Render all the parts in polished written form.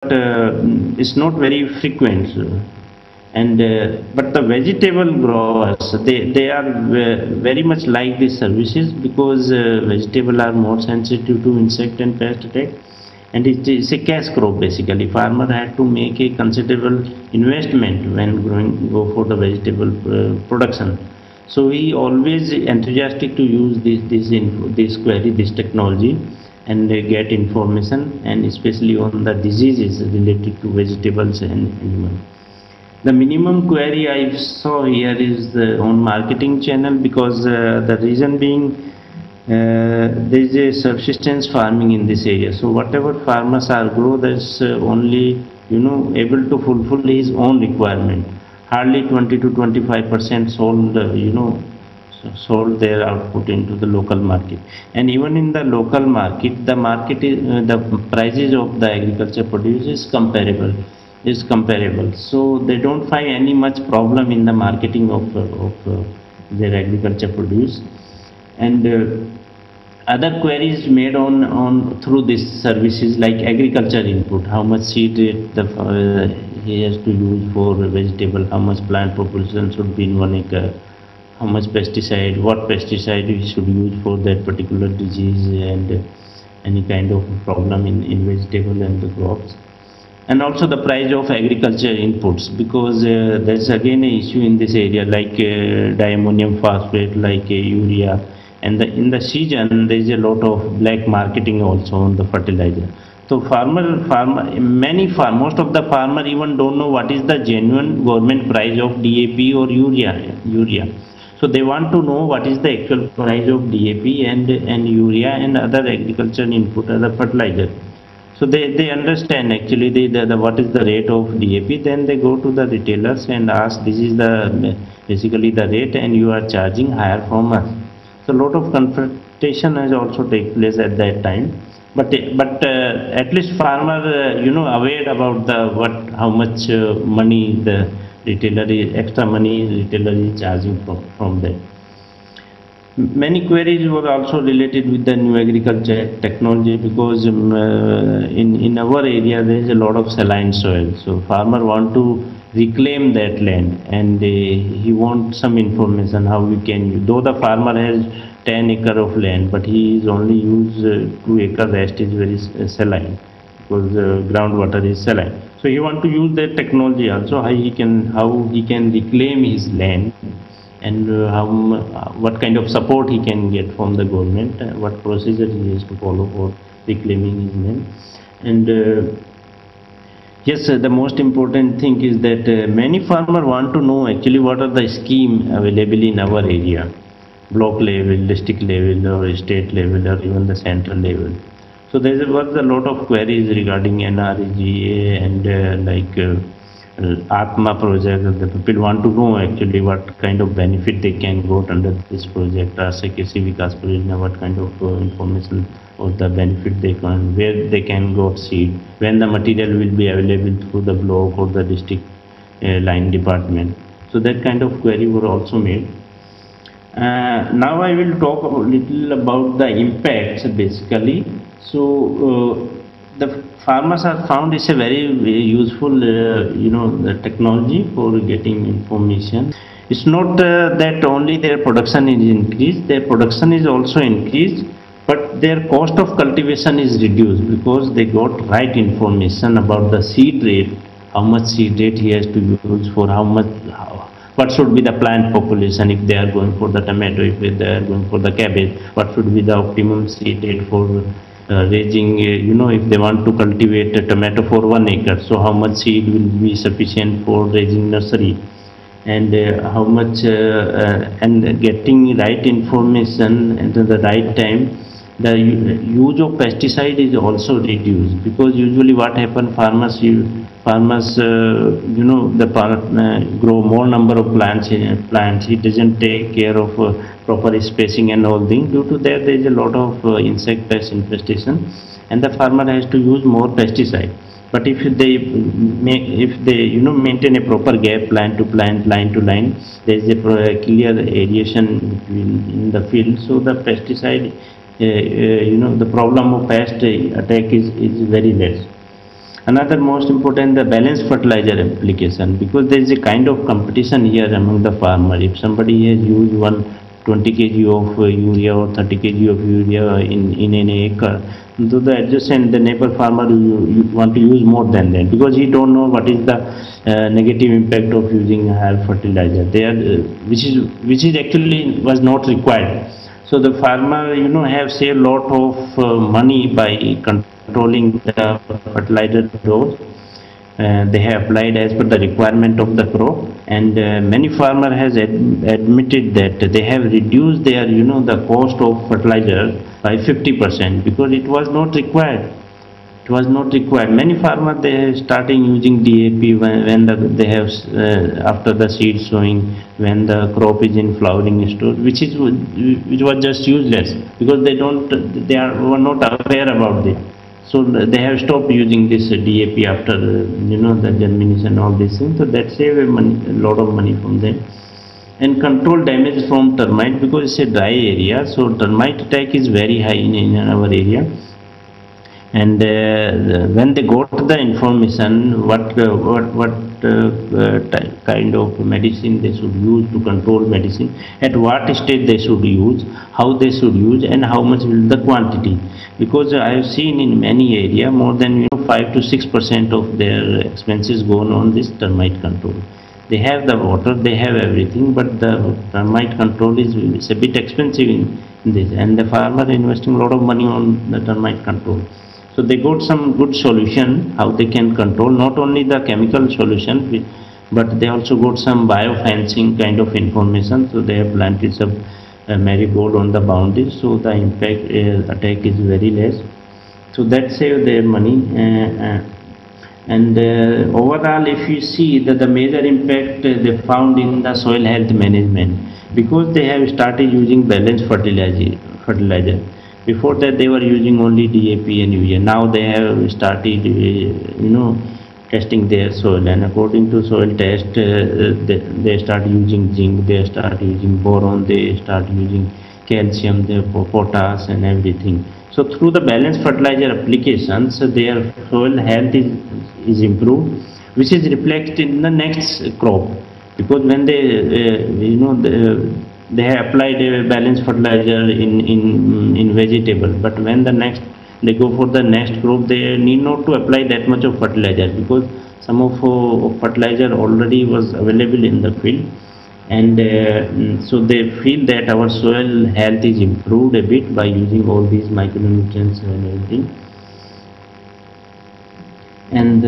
it's not very frequent. And but the vegetable growers, they are very much like these services, because vegetable are more sensitive to insect and pest attack, and it's a cash crop. Basically, farmer had to make a considerable investment when go for the vegetable production. So he always enthusiastic to use this query, this technology, and get information, and especially on the diseases related to vegetables and animals. The minimum query I saw here is on marketing channel, because the reason being there is a subsistence farming in this area. So whatever farmers are grow, that's only able to fulfill his own requirement. Hardly 20 to 25% sold, sold their output into the local market. And even in the local market, the market is the prices of the agriculture produce is comparable, so they don't find any much problem in the marketing of their agriculture produce. And other queries made on through these services, like agriculture input, how much seed rate he has to use for vegetable, how much plant population should be in 1 acre, how much pesticide, what pesticide we should use for that particular disease, and any kind of problem in vegetable and the crops. And also the price of agriculture inputs, because there's again an issue in this area, like diammonium phosphate, like urea, and in the season there is a lot of black marketing also on the fertilizer. So most of the farmer even don't know what is the genuine government price of DAP or urea. So they want to know what is the actual price of DAP and urea and other agriculture input, other fertilizer. So they understand actually what is the rate of DAP. Then they go to the retailers and ask, this is basically the rate, and you are charging higher from us. So a lot of confrontation has also take place at that time. But at least farmer aware about how much money the retailer is, extra money retailer is charging from that. Many queries were also related with the new agriculture technology, because in our area there is a lot of saline soil. So farmer want to reclaim that land, and he wants some information how we can. Though the farmer has 10 acre of land, but he is only use 2 acre. Rest is very saline, because groundwater is saline. So he want to use that technology also, how he can reclaim his land, and what kind of support he can get from the government, what procedure he has to follow for reclaiming his land. And yes, the most important thing is that many farmers want to know actually what are the scheme available in our area, block level, district level, or state level, or even the central level. So there was a lot of queries regarding NREGA and Atma project. The people want to know actually what kind of benefit they can get under this project, Kisi Vikas Pariyojana, what kind of information or the benefit they can, where they can get seed, when the material will be available through the block or the district line department. So that kind of query were also made. Now I will talk a little about the impacts basically. So the farmers have found it's a very useful the technology for getting information. It's not that only their production is increased, their production is also increased, but their cost of cultivation is reduced, because they got right information about the seed rate, how much seed rate he has to use for what should be the plant population if they are going for the tomato, if they are going for the cabbage, what should be the optimum seed rate for raising, if they want to cultivate a tomato for 1 acre, so how much seed will be sufficient for raising nursery, and how much, and getting right information at the right time. The use of pesticide is also reduced, because usually what happens, farmers grow more number of plants. He doesn't take care of proper spacing and all things. Due to that, there is a lot of insect pest infestation, and the farmer has to use more pesticide. But if they maintain a proper gap, plant to plant, line to line, there is a clear aeration in the field. So the pesticide, the problem of pest attack is very less. Another most important, the balanced fertilizer application, because there is a kind of competition here among the farmer. If somebody has used 20 kg of urea or 30 kg of urea in an acre, so the adjacent, the neighbor farmer you want to use more than that, because he don't know what is the negative impact of using higher fertilizer there, which is actually was not required. So the farmer, have saved a lot of money by controlling the fertilizer dose. They have applied as per the requirement of the crop, and many farmer has admitted that they have reduced their, the cost of fertilizer by 50%, because it was not required. It was not required. Many farmers, they starting using DAP when they have after the seed sowing, when the crop is in flowering stage, which was just useless, because were not aware about it. So they have stopped using this DAP after the germination, all these things. So that save a lot of money from them. And control damage from termite, because it's a dry area, so termite attack is very high in our area. And when they got the information what kind of medicine they should use to control medicine, at what stage they should use, how they should use, and how much will the quantity, because I have seen in many area more than 5 to 6% of their expenses go on this termite control. They have the water, they have everything, but the termite control is a bit expensive in this, and the farmer investing a lot of money on the termite control. So they got some good solution how they can control, not only the chemical solution, but they also got some biofencing kind of information. So they have planted some marigold on the boundaries, so the impact attack is very less. So that save their money. And overall, if you see that the major impact they found in the soil health management, because they have started using balanced fertilizer. Before that they were using only DAP and urea. Now they have started testing their soil, and according to soil test they start using zinc, they start using boron, they start using calcium, potash and everything. So through the balanced fertilizer applications, their soil health is improved, which is reflected in the next crop, because when they have applied a balanced fertilizer in vegetable, but when they go for the next crop, they need not to apply that much of fertilizer, because some of fertilizer already was available in the field, and so they feel that our soil health is improved a bit by using all these micronutrients and everything. And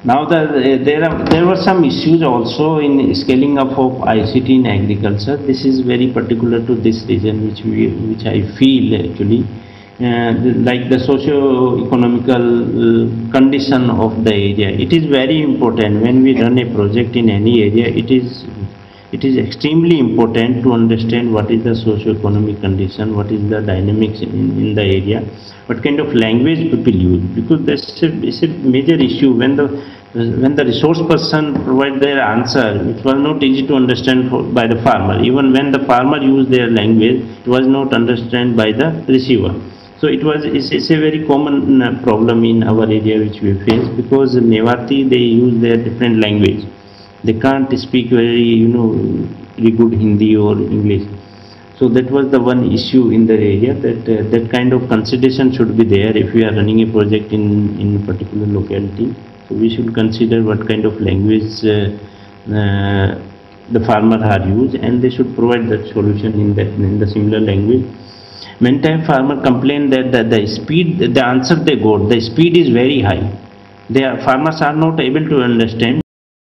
now there were some issues also in scaling up of ICT in agriculture. This is very particular to this region, which I feel actually like the socio-economical condition of the area. It is very important when we run a project in any area. It is extremely important to understand what is the socio-economic condition, what is the dynamics in the area, what kind of language people use, because it's a major issue when the resource person provide their answer. It was not easy to understand by the farmer. Even when the farmer used their language, it was not understood by the receiver. So it's a very common problem in our area which we face, because in Mewati they use their different language. They can't speak very very good Hindi or English. So that was the one issue in the area, that kind of consideration should be there if we are running a project in particular locality. So we should consider what kind of language the farmer are used, and they should provide that solution in the similar language. Many times farmer complain that the answer they got, the speed is very high. Farmers are not able to understand.